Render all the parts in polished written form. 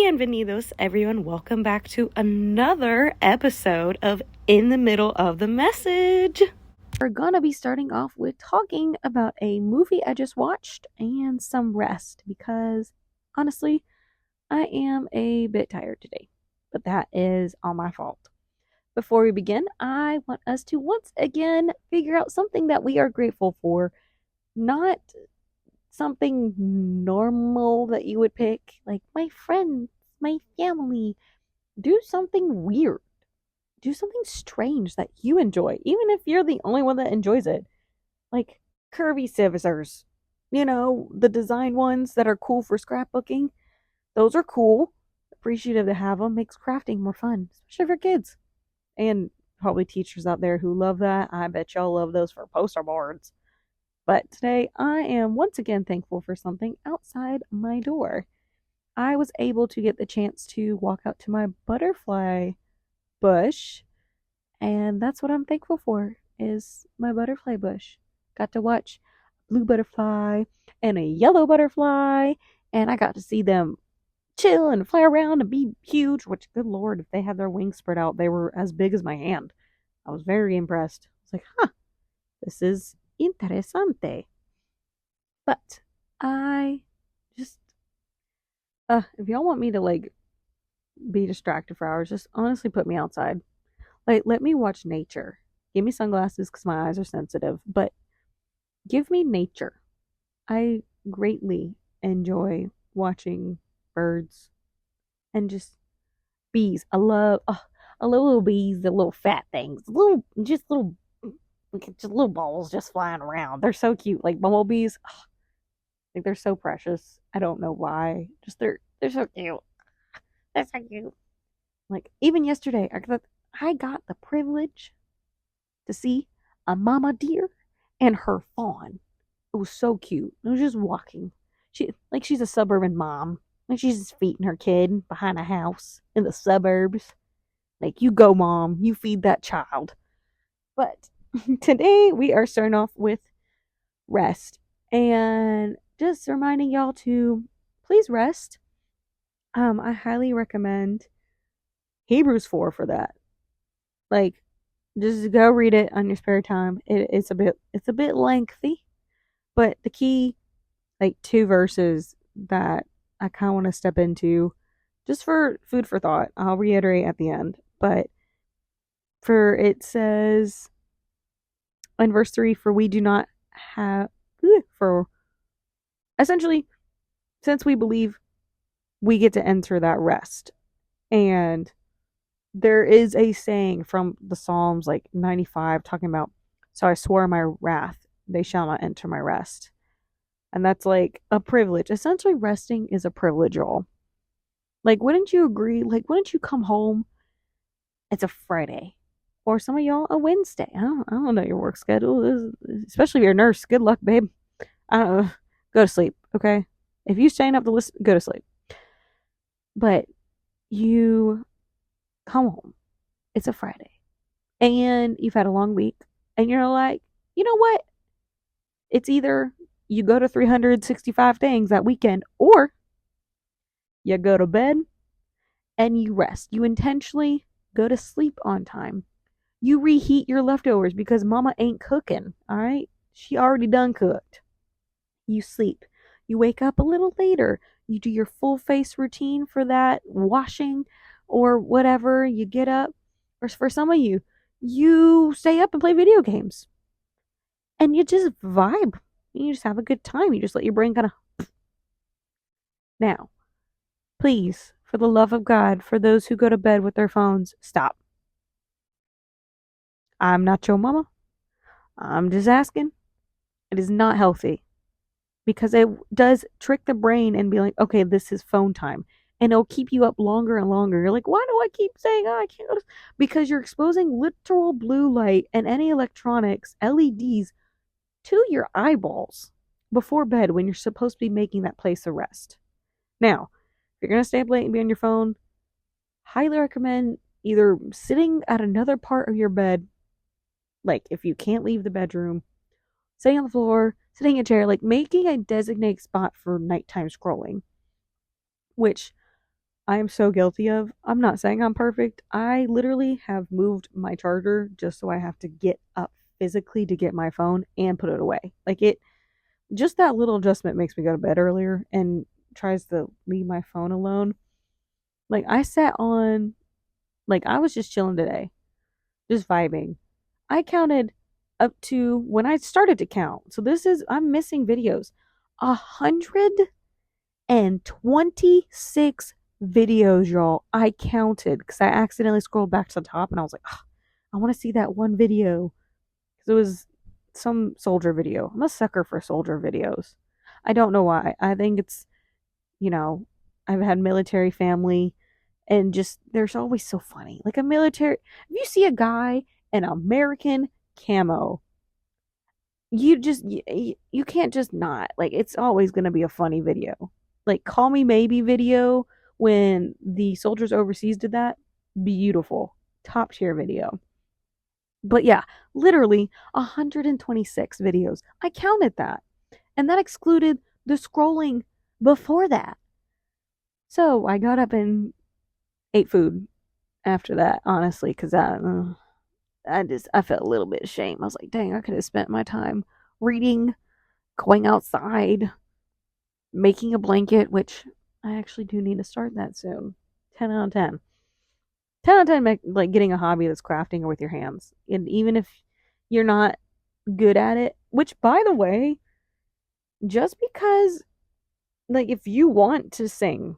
Bienvenidos, everyone. Welcome back to another episode of In the Middle of the Message. We're gonna be starting off with talking about a movie I just watched and some rest because honestly, I am a bit tired today, but that is all my fault. Before we begin, I want us to once again figure out something that we are grateful for, not something normal that you would pick, like my friends, my family. Do something weird. Do something strange that you enjoy, even if you're the only one that enjoys it. Like curvy scissors. You know, the design ones that are cool for scrapbooking. Those are cool. Appreciative to have them. Makes crafting more fun, especially for kids. And probably teachers out there who love that. I bet y'all love those for poster boards. But today I am once again thankful for something outside my door. I was able to get the chance to walk out to my butterfly bush, and that's what I'm thankful for, is my butterfly bush. Got to watch a blue butterfly and a yellow butterfly, and I got to see them chill and fly around and be huge, which, good lord, if they had their wings spread out, they were as big as my hand. I was very impressed. I was like, this is interesante. But I just if y'all want me to like be distracted for hours, just honestly put me outside. Like, let me watch nature. Give me sunglasses because my eyes are sensitive, but give me nature. I greatly enjoy watching birds and just bees. I love little bees, the little fat things, just little balls just flying around. They're so cute, like bumblebees. Like, they're so precious. I don't know why. Just they're so cute. They're so cute. Like, even yesterday, I got the privilege to see a mama deer and her fawn. It was so cute. It was just walking. She's a suburban mom. Like, she's just feeding her kid behind a house in the suburbs. Like, you go, mom. You feed that child. But today we are starting off with rest. And just reminding y'all to please rest. I highly recommend Hebrews 4 for that. Like, just go read it on your spare time. It's a bit lengthy, but the key, like, 2 verses that I kind of want to step into, just for food for thought. I'll reiterate at the end, but it says in verse 3, for we do not have, for essentially, since we believe, we get to enter that rest. And there is a saying from the Psalms, like 95, talking about, so I swore in my wrath, they shall not enter my rest. And that's like a privilege. Essentially, resting is a privilege, y'all. Like, wouldn't you agree? Like, wouldn't you come home? It's a Friday. Or some of y'all, a Wednesday. I don't know your work schedule. Especially if you're a nurse. Good luck, babe. I don't know. Go to sleep, okay? If you staying up to listen, go to sleep. But you come home. It's a Friday. And you've had a long week. And you're like, you know what? It's either you go to 365 things that weekend, or you go to bed and you rest. You intentionally go to sleep on time. You reheat your leftovers because mama ain't cooking, all right? She already done cooked. You sleep. You wake up a little later. You do your full face routine for that washing or whatever. You get up. Or for some of you, you stay up and play video games. And you just vibe. You just have a good time. You just let your brain kind of... Now, please, for the love of God, for those who go to bed with their phones, stop. I'm not your mama. I'm just asking. It is not healthy. Because it does trick the brain and be like, okay, this is phone time. And it'll keep you up longer and longer. You're like, why do I keep saying, I can't go to... Because you're exposing literal blue light and any electronics, LEDs, to your eyeballs before bed when you're supposed to be making that place of rest. Now, if you're going to stay up late and be on your phone, highly recommend either sitting at another part of your bed, like if you can't leave the bedroom, sitting on the floor, sitting in a chair, like making a designated spot for nighttime scrolling. Which, I am so guilty of. I'm not saying I'm perfect. I literally have moved my charger just so I have to get up physically to get my phone and put it away. Like it, just that little adjustment makes me go to bed earlier and tries to leave my phone alone. Like I sat on, like I was just chilling today, just vibing. I counted up to when I started to count. So this is, I'm missing videos. 126 videos, y'all. I counted because I accidentally scrolled back to the top and I was like, oh, I want to see that one video because it was some soldier video. I'm a sucker for soldier videos. I don't know why. I think it's, you know, I've had military family and just there's always so funny. Like a military, if you see a guy in American camo, you can't just not. Like it's always going to be a funny video. Like Call Me Maybe video when the soldiers overseas did that, beautiful. Top tier video. But yeah, literally 126 videos. I counted that. And that excluded the scrolling before that. So I got up and ate food after that, honestly, because I felt a little bit ashamed. I was like, dang, I could have spent my time reading, going outside, making a blanket, which I actually do need to start that soon. 10 out of 10. 10 out of 10, like getting a hobby that's crafting or with your hands. And even if you're not good at it, which by the way, just because, like, if you want to sing,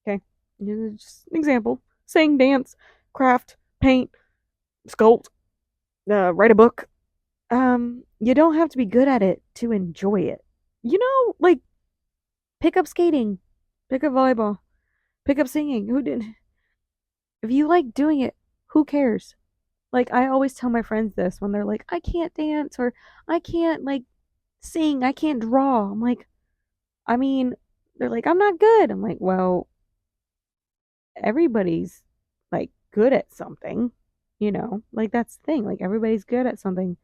okay, just an example, sing, dance, craft, paint, sculpt, write a book, you don't have to be good at it to enjoy it. You know, like, pick up skating, pick up volleyball, pick up singing. Who did? If you like doing it, who cares? Like, I always tell my friends this when they're like, I can't dance or I can't, like, sing, I can't draw. I'm like, I mean, they're like, I'm not good. I'm like, well, everybody's, like, good at something, you know? Like, that's the thing. Like, everybody's good at something,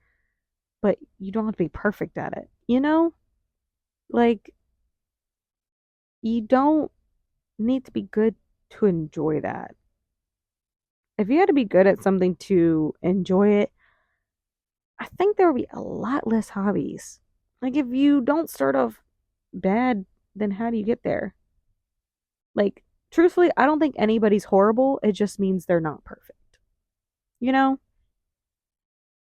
but you don't have to be perfect at it, you know? Like, you don't need to be good to enjoy that. If you had to be good at something to enjoy it, I think there would be a lot less hobbies. Like, if you don't start off bad, then how do you get there? Like, truthfully, I don't think anybody's horrible. It just means they're not perfect. You know?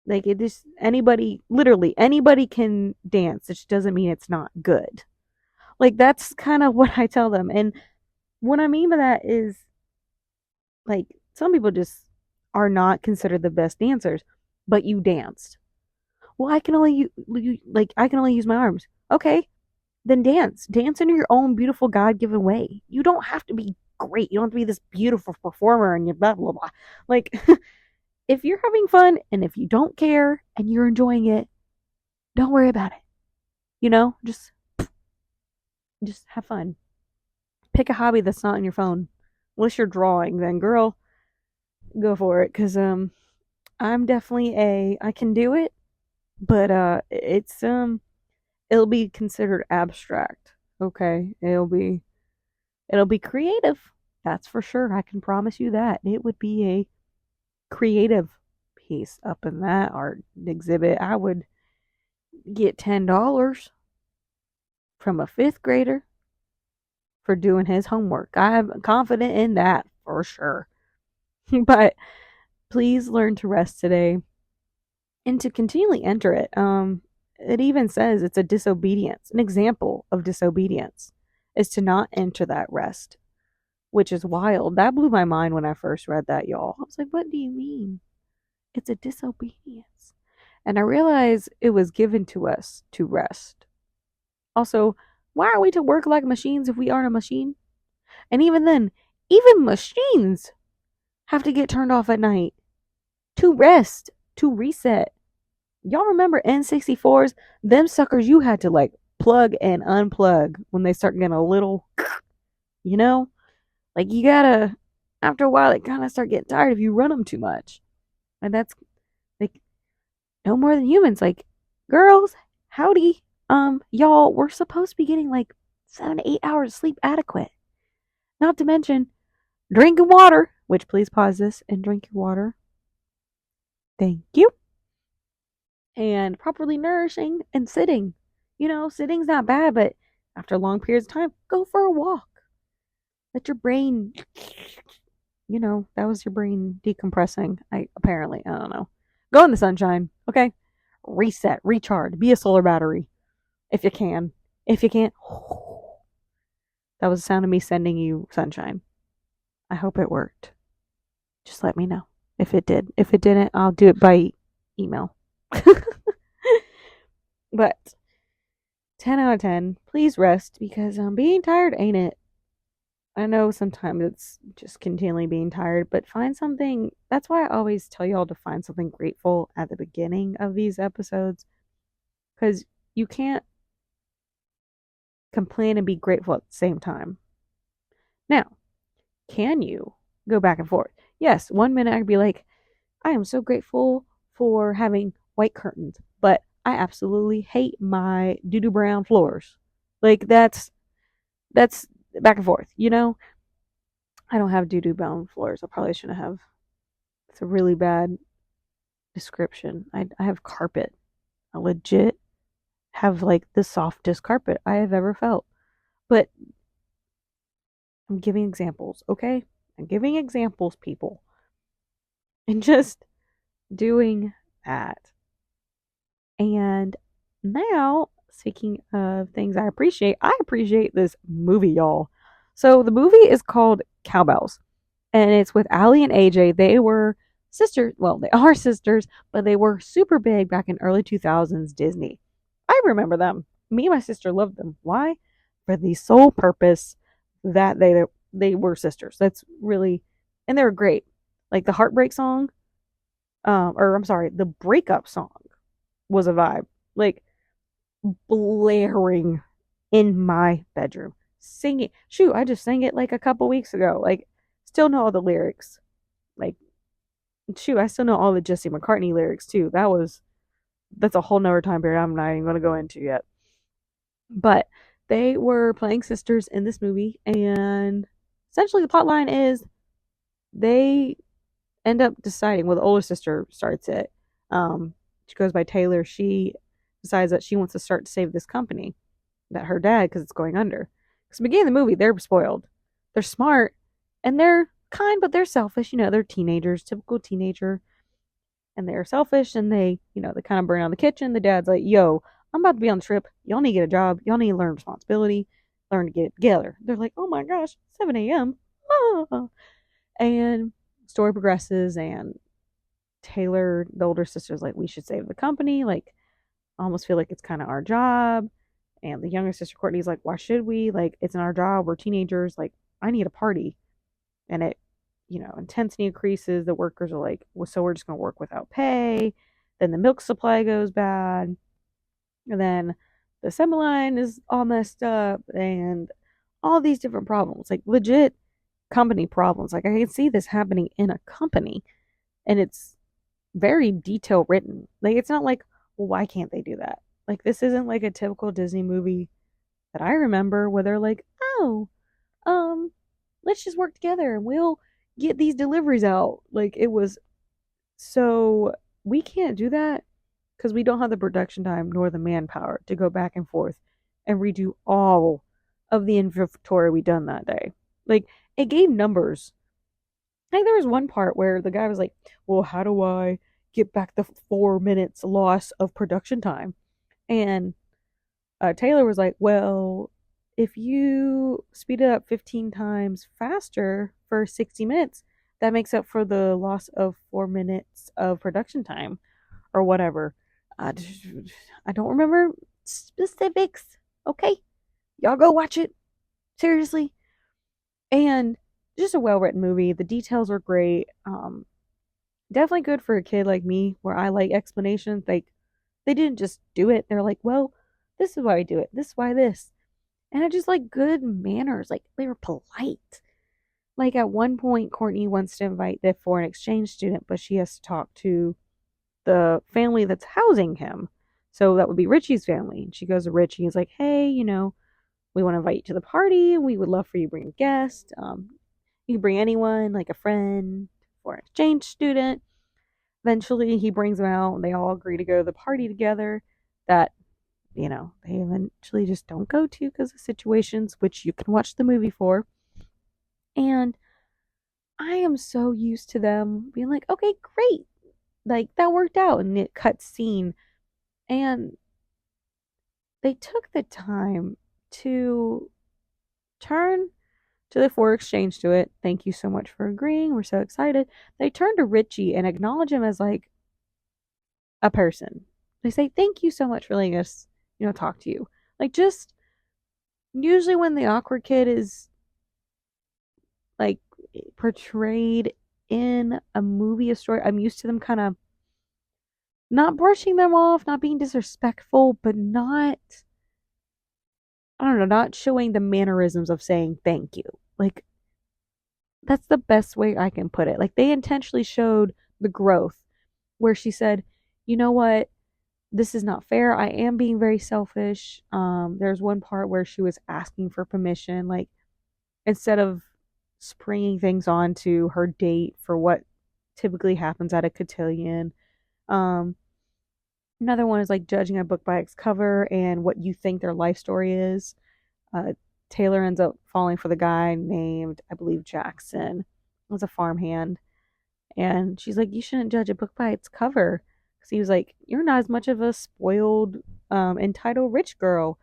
Like, it just, anybody, literally, anybody can dance. It just doesn't mean it's not good. Like, that's kind of what I tell them. And what I mean by that is, like, some people just are not considered the best dancers, but you danced. Well, I can only like I can only use my arms. Okay, then dance. Dance in your own beautiful God-given way. You don't have to be great. You don't have to be this beautiful performer and you blah blah blah. Like if you're having fun and if you don't care and you're enjoying it, don't worry about it. You know, just have fun. Pick a hobby that's not on your phone. Unless you're drawing, then girl, go for it cuz I'm definitely I can do it, but it'll be considered abstract. Okay? It'll be creative. That's for sure. I can promise you that. It would be a creative piece up in that art exhibit. I would get $10 from a 5th grader for doing his homework. I'm confident in that for sure. But please learn to rest today and to continually enter it. It even says it's a disobedience. An example of disobedience is to not enter that rest, which is wild. That blew my mind when I first read that, y'all. I was like, what do you mean? It's a disobedience. And I realized it was given to us to rest. Also, why are we to work like machines if we aren't a machine? And even then, even machines have to get turned off at night to rest, to reset. Y'all remember N64s? Them suckers you had to like plug and unplug when they start getting a little, you know? Like you gotta, after a while, it kind of start getting tired if you run them too much. And that's like no more than humans. Like girls, howdy, y'all, we're supposed to be getting like 7 to 8 hours of sleep adequate. Not to mention, drinking water, which please pause this and drink your water. Thank you. And properly nourishing and sitting. Sitting's not bad, but after long periods of time, go for a walk. Let your brain, that was your brain decompressing. I don't know. Go in the sunshine, okay? Reset, recharge, be a solar battery if you can. If you can't, that was the sound of me sending you sunshine. I hope it worked. Just let me know if it did. If it didn't, I'll do it by email. But 10 out of 10, please rest because being tired ain't it. I know sometimes it's just continually being tired, but find something. That's why I always tell y'all to find something grateful at the beginning of these episodes because you can't complain and be grateful at the same time. Now, can you go back and forth? Yes, 1 minute I'd be like, I am so grateful for having white curtains, but I absolutely hate my doo-doo brown floors. Like that's back and forth, I don't have doo-doo brown floors. I probably shouldn't have. It's a really bad description. I have carpet. I legit have like the softest carpet I have ever felt. But I'm giving examples, okay? I'm giving examples, people. And just doing that. And now, speaking of things I appreciate this movie, y'all. So the movie is called Cowbells, and it's with Allie and AJ. They were sisters. Well, they are sisters, but they were super big back in early 2000s Disney. I remember them. Me and my sister loved them. Why? For the sole purpose that they were sisters. That's really, and they were great. Like the heartbreak song, or I'm sorry, the breakup song was a vibe. Like blaring in my bedroom, singing. Shoot, I just sang it like a couple weeks ago. Like, still know all the lyrics. Like, shoot, I still know all the Jesse McCartney lyrics too. That's a whole nother time period I'm not even going to go into yet. But they were playing sisters in this movie, and essentially the plot line is they end up deciding. Well, the older sister starts it. She goes by Taylor. She decides that she wants to start to save this company that her dad, because it's going under. Because the beginning of the movie, they're spoiled. They're smart and they're kind, but they're selfish. They're teenagers, typical teenager, and they're selfish and they kind of burn down the kitchen. The dad's like, "Yo, I'm about to be on the trip. Y'all need to get a job. Y'all need to learn responsibility, learn to get it together." They're like, "Oh my gosh, 7 a.m. Ah. And story progresses, and Taylor, the older sister, is like, "We should save the company. Like, I almost feel like it's kind of our job." And the younger sister, Courtney's like, "Why should we? Like, it's not our job. We're teenagers. Like, I need a party." And it, intensity increases. The workers are like, "Well, so we're just going to work without pay." Then the milk supply goes bad. And then the assembly line is all messed up. And all these different problems, like legit company problems. Like, I can see this happening in a company. And it's very detail written. Like, it's not like, well, why can't they do that? Like, this isn't like a typical Disney movie that I remember where they're like, "Oh, let's just work together and we'll get these deliveries out." Like, it was so, we can't do that because we don't have the production time nor the manpower to go back and forth and redo all of the inventory we done that day. Like, it gave numbers. Like, there was one part where the guy was like, "Well, how do I get back the 4 minutes loss of production time?" And Taylor was like, "Well, if you speed it up 15 times faster for 60 minutes, that makes up for the loss of 4 minutes of production time," or whatever. I don't remember specifics. Okay, y'all go watch it. Seriously. And just a well-written movie. The details are great. Definitely good for a kid like me, where I like explanations. Like, they didn't just do it. They're like, "Well, this is why we do it. This is why this." And I just like good manners. Like, they were polite. Like, at one point, Courtney wants to invite the foreign exchange student, but she has to talk to the family that's housing him. So that would be Richie's family. And she goes to Richie and is like, "Hey, we want to invite you to the party. We would love for you to bring a guest. You can bring anyone, like a friend, or an exchange student. Eventually, he brings them out, and they all agree to go to the party together that, they eventually just don't go to because of situations, which you can watch the movie for. And I am so used to them being like, okay, great. Like, that worked out. And it cuts scene. And they took the time to turn to the foreign exchange to it. Thank you so much for agreeing. We're so excited. They turn to Richie and acknowledge him as like a person. They say, thank you so much for letting us, talk to you. Like, just usually when the awkward kid is like portrayed in a movie, a story, I'm used to them kind of not brushing them off, not being disrespectful, but not, I don't know, not showing the mannerisms of saying thank you. Like, that's the best way I can put it. Like, they intentionally showed the growth where she said, you know what? This is not fair. I am being very selfish. There's one part where she was asking for permission, like, instead of springing things on to her date for what typically happens at a cotillion. Um, Another one is like judging a book by its cover and what you think their life story is. Uh, Taylor ends up falling for the guy named, I believe, Jackson. It was a farmhand. And she's like, you shouldn't judge a book by its cover. Because he was like, you're not as much of a spoiled, entitled rich girl.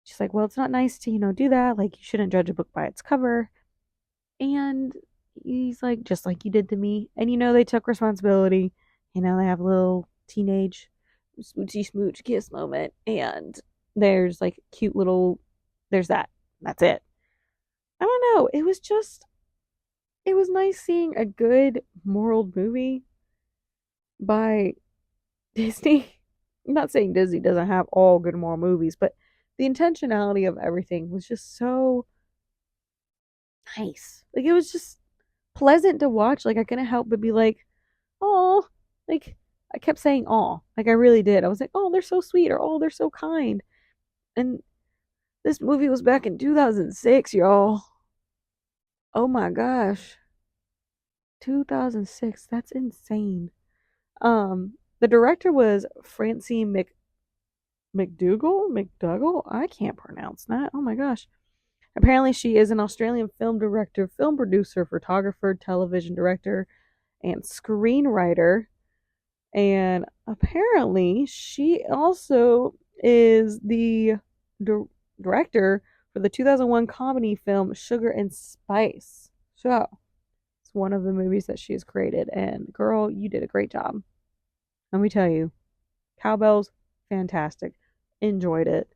She's like, well, it's not nice to, do that. Like, you shouldn't judge a book by its cover. And he's like, just like you did to me. And, they took responsibility. They have a little teenage smoochy smooch kiss moment. And there's like cute little, there's that. That's it. I don't know. It was nice seeing a good moral movie by Disney. I'm not saying Disney doesn't have all good moral movies, but the intentionality of everything was just so nice. Like, it was just pleasant to watch. Like, I couldn't help but be like, oh, like, I kept saying oh, like I really did. I was like, oh, they're so sweet, or oh, they're so kind. And this movie was back in 2006, y'all. Oh my gosh. 2006. That's insane. The director was Francie McDougall? I can't pronounce that. Oh my gosh. Apparently, she is an Australian film director, film producer, photographer, television director, and screenwriter. And apparently, she also is the director for the 2001 comedy film Sugar and Spice. So, it's one of the movies that she has created. And girl, you did a great job. Let me tell you, Cowbell's fantastic. Enjoyed it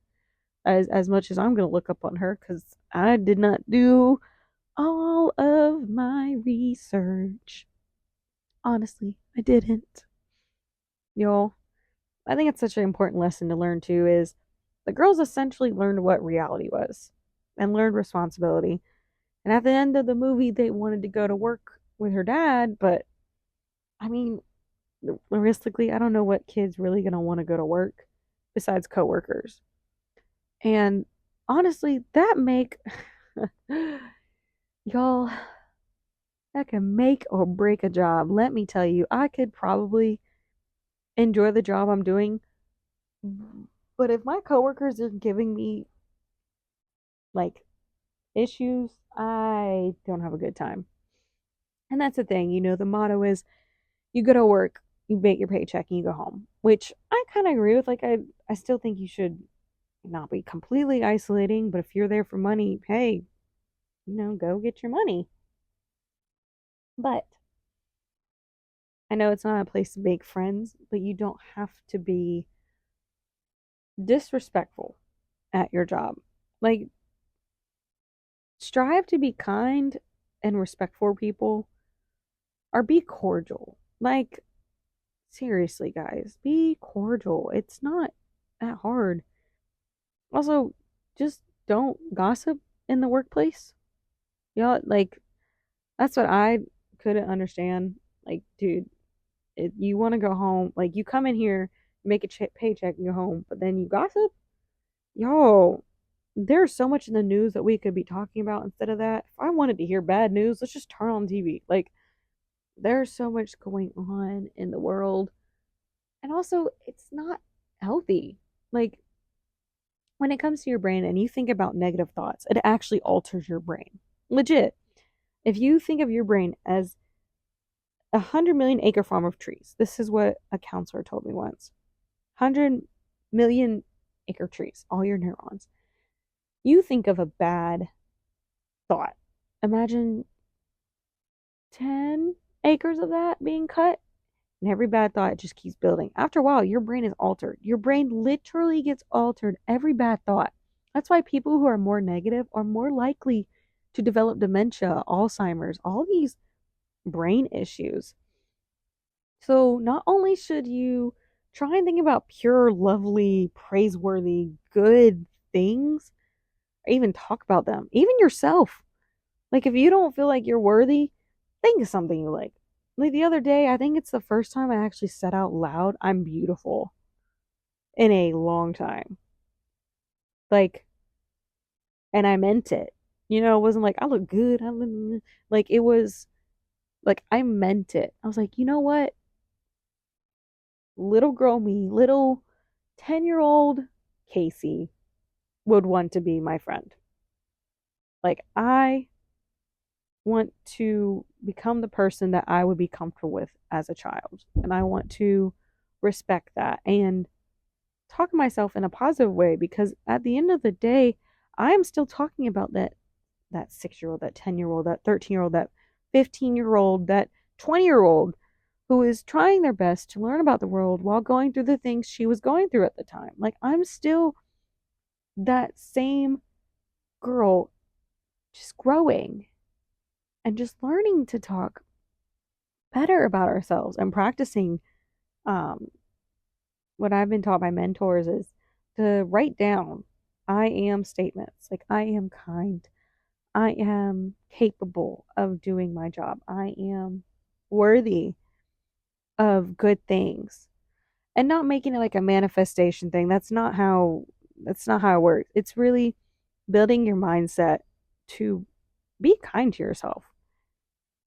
as much as I'm going to look up on her because I did not do all of my research. Honestly, I didn't. Y'all, I think it's such an important lesson to learn too is the girls essentially learned what reality was and learned responsibility. And at the end of the movie, they wanted to go to work with her dad, but I mean, realistically, I don't know what kid's really going to want to go to work besides coworkers. And honestly, y'all, that can make or break a job. Let me tell you, I could probably enjoy the job I'm doing, but if my coworkers are giving me like issues, I don't have a good time. And that's the thing, the motto is you go to work, you make your paycheck, and you go home, which I kind of agree with. Like, I still think you should not be completely isolating, but if you're there for money, hey, go get your money. But I know it's not a place to make friends, but you don't have to be disrespectful at your job. Like, strive to be kind and respectful people, or be cordial. Like, seriously, guys, be cordial. It's not that hard. Also, just don't gossip in the workplace. Like, that's what I couldn't understand. Like, dude, if you want to go home, like, you come in here, make a paycheck, and go home, but then you gossip? Yo, there's so much in the news that we could be talking about instead of that. If I wanted to hear bad news, let's just turn on TV. Like, there's so much going on in the world. And also, it's not healthy. Like, when it comes to your brain and you think about negative thoughts, it actually alters your brain. Legit. If you think of your brain as 100 million acre farm of trees, this is what a counselor told me once. 100 million acre trees, all your neurons. You think of a bad thought. Imagine 10 acres of that being cut, and every bad thought just keeps building. After a while, your brain is altered. Your brain literally gets altered every bad thought. That's why people who are more negative are more likely to develop dementia, Alzheimer's, all these brain issues. So, not only should you try and think about pure, lovely, praiseworthy, good things, or even talk about them, even yourself. Like, if you don't feel like you're worthy, think of something you like. Like the other day, I think it's the first time I actually said out loud, I'm beautiful in a long time. Like, and I meant it. You know, it wasn't like, I look good. Like, it was like, I meant it. I was like, you know what? Little girl me, little 10-year-old Casey would want to be my friend. Like, I want to become the person that I would be comfortable with as a child. And I want to respect that and talk to myself in a positive way, because at the end of the day, I am still talking about that 6-year-old, that 10-year-old, that 13-year-old, that 15-year-old, that 20-year-old who is trying their best to learn about the world while going through the things she was going through at the time. Like, I'm still that same girl, just growing and just learning to talk better about ourselves and practicing what I've been taught by mentors is to write down I am statements. Like, I am kind. I am capable of doing my job. I am worthy of good things. And not making it like a manifestation thing. That's not how it works. It's really building your mindset to be kind to yourself.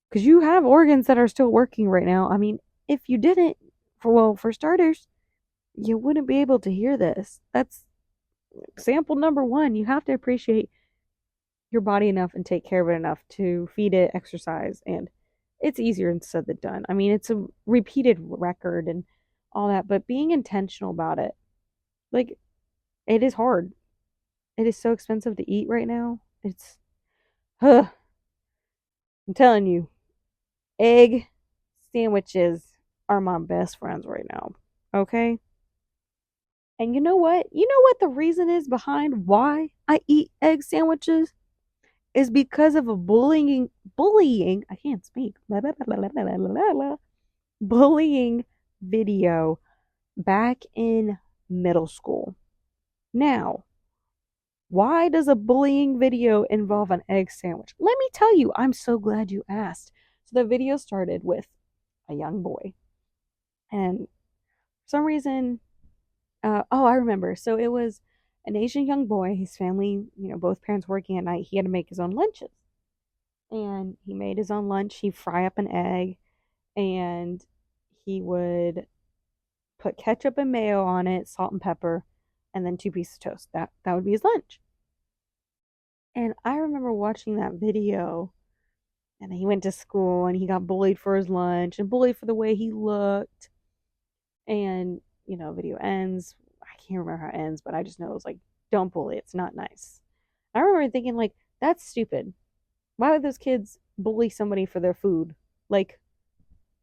Because you have organs that are still working right now. I mean, if you didn't, for starters, you wouldn't be able to hear this. That's example number one. You have to appreciate your body enough and take care of it enough to feed it, exercise, and it's easier said than done. I mean, it's a repeated record and all that, but being intentional about it, like, it is hard. It is so expensive to eat right now. Huh, I'm telling you, egg sandwiches are my best friends right now. Okay? And you know what? You know what the reason is behind why I eat egg sandwiches? Is because of a bullying, I can't speak, bullying video back in middle school. Now, why does a bullying video involve an egg sandwich? Let me tell you, I'm so glad you asked. So the video started with a young boy. And for some reason, I remember. So it was an Asian young boy, his family, both parents working at night. He had to make his own lunches. And he made his own lunch. He'd fry up an egg and he would put ketchup and mayo on it, salt and pepper, and then 2 pieces of toast. That would be his lunch. And I remember watching that video, and he went to school and he got bullied for his lunch and bullied for the way he looked. And, video ends. I can't remember how it ends, but I just know it was like, don't bully. It's not nice. I remember thinking, like, that's stupid. Why would those kids bully somebody for their food? Like,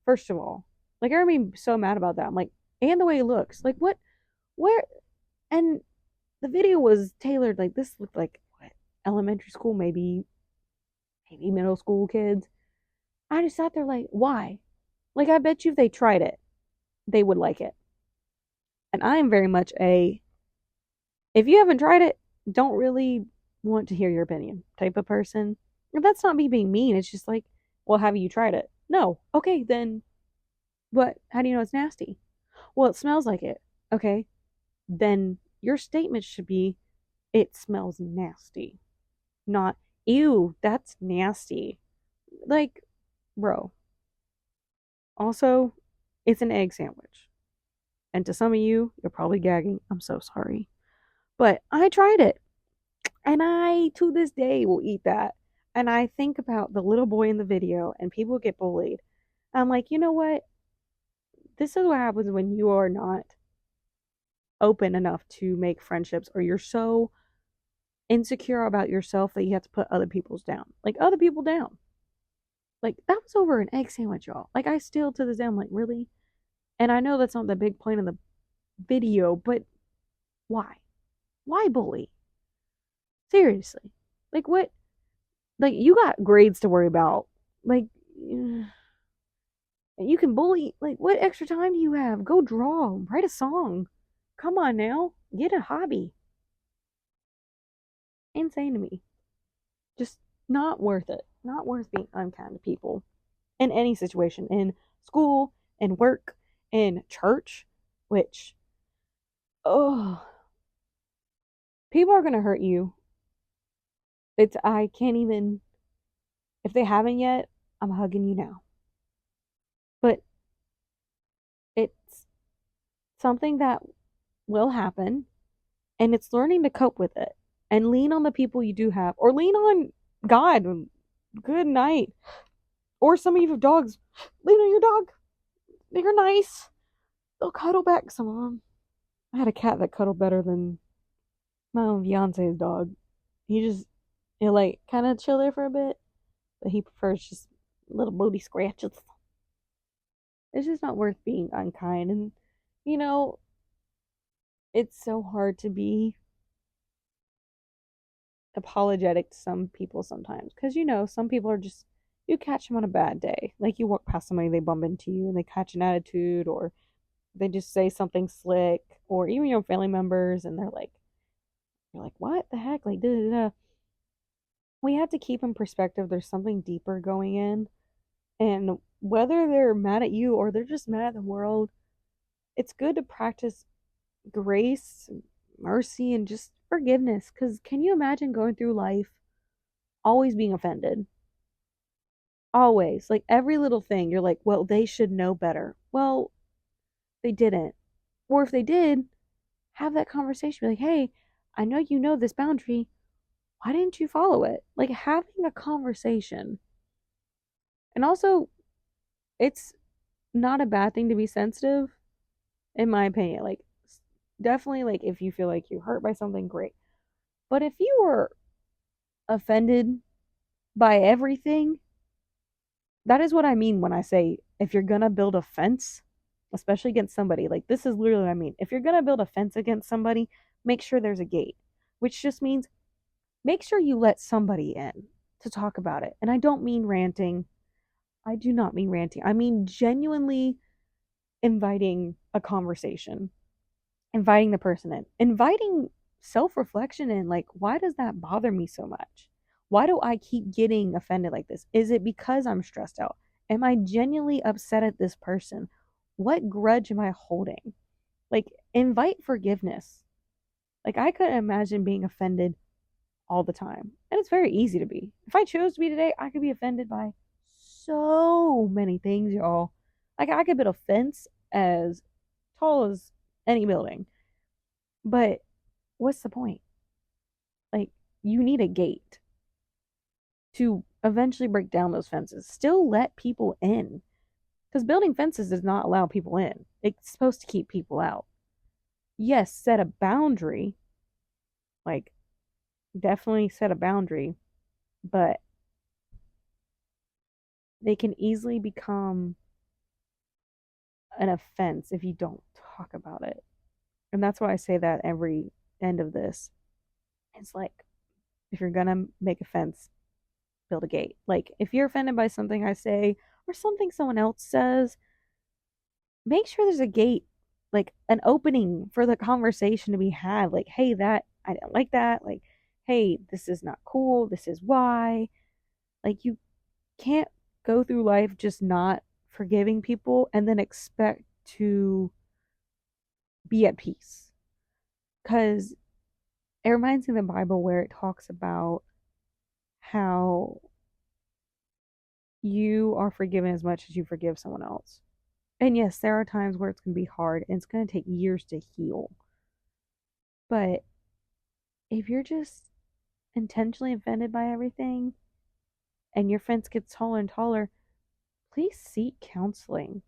first of all, like, I remember being so mad about that. I'm like, and the way he looks. Like, what? Where? And the video was tailored, like, this looked like, what, elementary school, maybe middle school kids. I just sat there like, why? Like, I bet you if they tried it, they would like it. And I am very much if you haven't tried it, don't really want to hear your opinion type of person. If that's not me being mean, it's just like, well, have you tried it? No. Okay, then what? How do you know it's nasty? Well, it smells like it. Okay, then your statement should be, it smells nasty. Not, ew, that's nasty. Like, bro. Also, it's an egg sandwich. And to some of you, you're probably gagging. I'm so sorry. But I tried it. And I, to this day, will eat that. And I think about the little boy in the video and people get bullied. I'm like, you know what? This is what happens when you are not open enough to make friendships, or you're so insecure about yourself that you have to put other people's down. Like, other people down. Like, that was over an egg sandwich, y'all. Like, I still to this day, I'm like, really? And I know that's not the big point of the video, but why? Why bully? Seriously. Like, what? Like, you got grades to worry about. Like, you can bully. Like, what extra time do you have? Go draw. Write a song. Come on now. Get a hobby. Insane to me. Just not worth it. Not worth being unkind to people in any situation. In school, in work, in church, which, oh, people are going to hurt you. I can't even, if they haven't yet, I'm hugging you now. But it's something that will happen, and it's learning to cope with it and lean on the people you do have, or lean on God. Good night. Or some of you have dogs, lean on your dog. They're nice. They'll cuddle back, some of them. I had a cat that cuddled better than my own fiance's dog. He'll like kind of chill there for a bit, but he prefers just little booty scratches. It's just not worth being unkind. And, you know, it's so hard to be apologetic to some people sometimes. Because, you know, some people are just, you catch them on a bad day. Like, you walk past somebody, they bump into you, and they catch an attitude, or they just say something slick, or even your family members, and you're like, what the heck? Like, da da da. We have to keep in perspective there's something deeper going in. And whether they're mad at you or they're just mad at the world, it's good to practice grace, mercy, and just forgiveness. Because can you imagine going through life always being offended? Always. Like, every little thing, you're like, well, they should know better. Well, they didn't. Or if they did, have that conversation. Be like, hey, I know you know this boundary. Why didn't you follow it? Like, having a conversation. And also, it's not a bad thing to be sensitive, in my opinion. Like, definitely, like, if you feel like you're hurt by something, great. But if you were offended by everything, that is what I mean when I say, if you're gonna build a fence, especially against somebody, like, this is literally what I mean. If you're gonna build a fence against somebody, make sure there's a gate, which just means make sure you let somebody in to talk about it. And I don't mean ranting. I do not mean ranting. I mean genuinely inviting a conversation, inviting the person in, inviting self-reflection in. Like, why does that bother me so much? Why do I keep getting offended like this? Is it because I'm stressed out? Am I genuinely upset at this person? What grudge am I holding? Like, invite forgiveness. Like, I couldn't imagine being offended all the time. And it's very easy to be. If I chose to be today, I could be offended by so many things, y'all. Like, I could build a fence as tall as any building. But what's the point? Like, you need a gate to eventually break down those fences. Still let people in. Because building fences does not allow people in. It's supposed to keep people out. Yes, set a boundary. Like, definitely set a boundary. But they can easily become an offense if you don't talk about it. And that's why I say that every end of this. It's like, if you're gonna make a fence, build a gate. Like, if you're offended by something I say or something someone else says, make sure there's a gate, like an opening for the conversation to be had. Like, hey, that I didn't like that. Like, hey, this is not cool. This is why. Like, you can't go through life just not forgiving people and then expect to be at peace. Because It reminds me of the Bible where it talks about how you are forgiven as much as you forgive someone else. And yes, there are times where it's going to be hard and it's going to take years to heal. But if you're just intentionally offended by everything and your fence gets taller and taller, please seek counseling.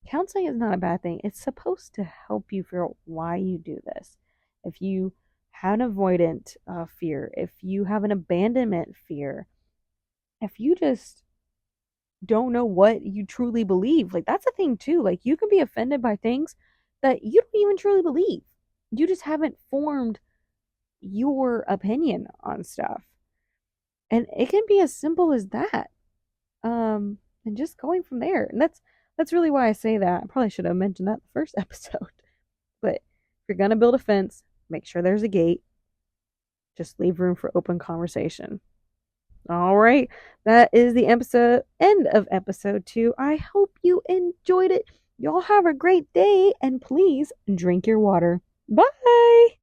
Counseling is not a bad thing. It's supposed to help you figure out why you do this. If you have an avoidant fear, if you have an abandonment fear, if you just don't know what you truly believe, like that's a thing too. Like you can be offended by things that you don't even truly believe. You just haven't formed your opinion on stuff. And it can be as simple as that. And just going from there. And that's really why I say that. I probably should have mentioned that in the first episode. But if you're gonna build a fence, make sure there's a gate. Just leave room for open conversation. All right, that is the end of episode 2. I hope you enjoyed it. Y'all have a great day, and please drink your water. Bye.